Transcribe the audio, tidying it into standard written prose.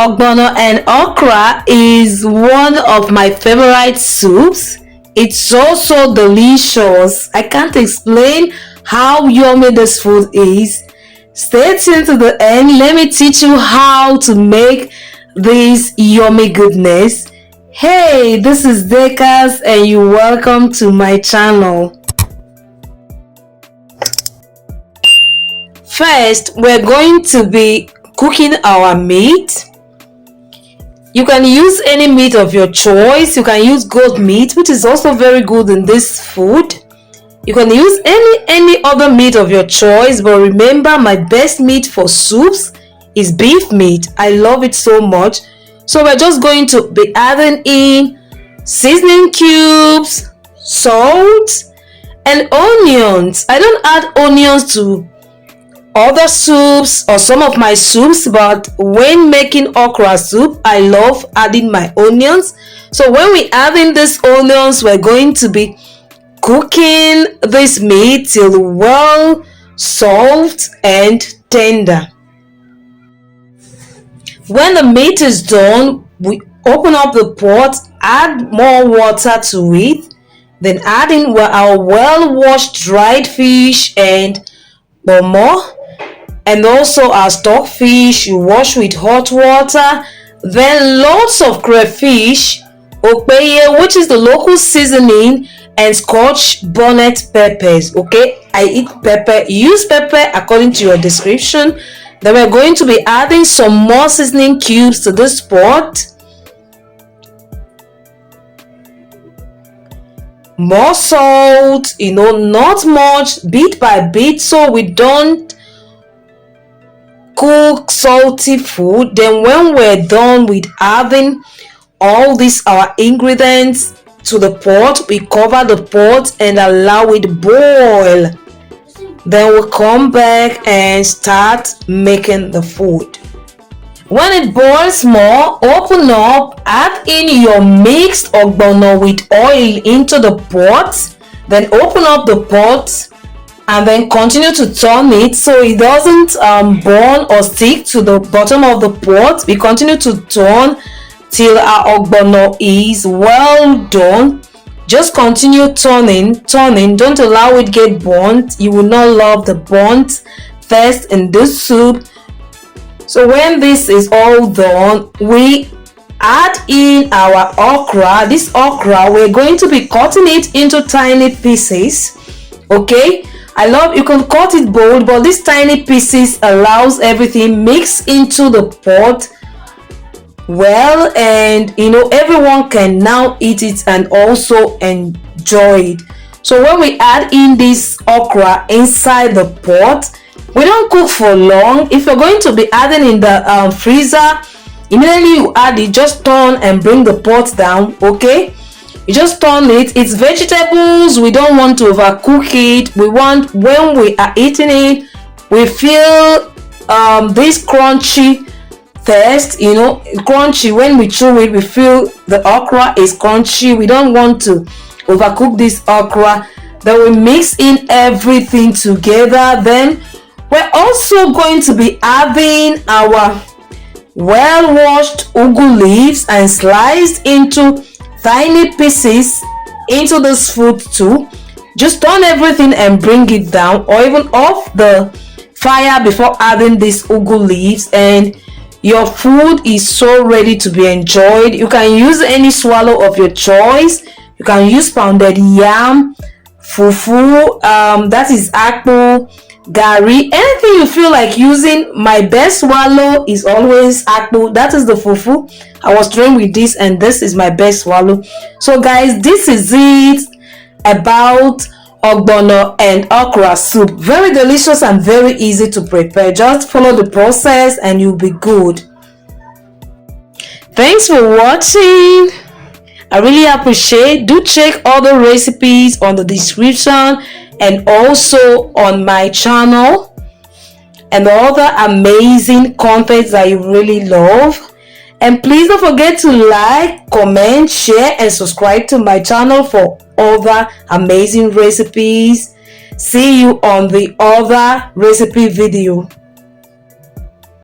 Ogbono and okra is one of my favorite soups. It's so delicious. I can't explain how yummy this food is. Stay tuned to the end. Let me teach you how to make this yummy goodness. Hey, this is Dekas and you're welcome to my channel. First, we're going to be cooking our meat. You can use any meat of your choice. You can use goat meat, which is also very good in this food. You can use any other meat of your choice, but remember, my best meat for soups is beef meat. I love it so much. So we're just going to be adding in seasoning cubes, salt, and onions. I don't add onions to other soups or some of my soups, but when making okra soup, I love adding my onions. So when we add in these onions, we're going to be cooking this meat till well soft and tender. When the meat is done, we open up the pot, add more water to it, then add in our well-washed dried fish and more, and also our stockfish. You wash with hot water, then lots of crayfish, okra, which is the local seasoning, and scotch bonnet peppers. Okay, I eat pepper. Use pepper according to your description. Then we're going to be adding some more seasoning cubes to this pot. More salt, not much, bit by bit, so we don't cook salty food. Then when we're done with adding all these our ingredients to the pot, we cover the pot and allow it boil. Then we'll come back and start making the food. When it boils more, open up, add in your mixed ogbono with oil into the pot, then open up the pot and then continue to turn it so it doesn't burn or stick to the bottom of the pot. We continue to turn till our ogbono is well done. Just continue turning. Don't allow it get burnt. You will not love the burnt taste in this soup. So when this is all done, we add in our okra. This okra, we're going to be cutting it into tiny pieces. Okay, you can cut it bold, but these tiny pieces allows everything mix into the pot well, and everyone can now eat it and also enjoy it. So when we add in this okra inside the pot, we don't cook for long. If you're going to be adding in the freezer, immediately you add it, just turn and bring the pot down. Okay, you just turn it. It's vegetables, we don't want to overcook it. We want, when we are eating it, we feel this crunchy taste, crunchy. When we chew it, we feel the okra is crunchy. We don't want to overcook this okra. Then we mix in everything together. Then we're also going to be adding our well-washed ugu leaves and sliced into tiny pieces into this food too. Just turn everything and bring it down, or even off the fire before adding these ugu leaves, and your food is so ready to be enjoyed. You can use any swallow of your choice. You can use pounded yam, fufu, that is akpu, gari, anything you feel like using. My best swallow is always akpu. That is the fufu. I was trained with this, and this is my best swallow. So guys, this is it about ogbono and okra soup. Very delicious and very easy to prepare. Just follow the process and you'll be good. Thanks for watching. I really appreciate. Do check all the recipes on the description and also on my channel, and all the amazing content that you really love. And please don't forget to like, comment, share, and subscribe to my channel for other amazing recipes. See you on the other recipe video.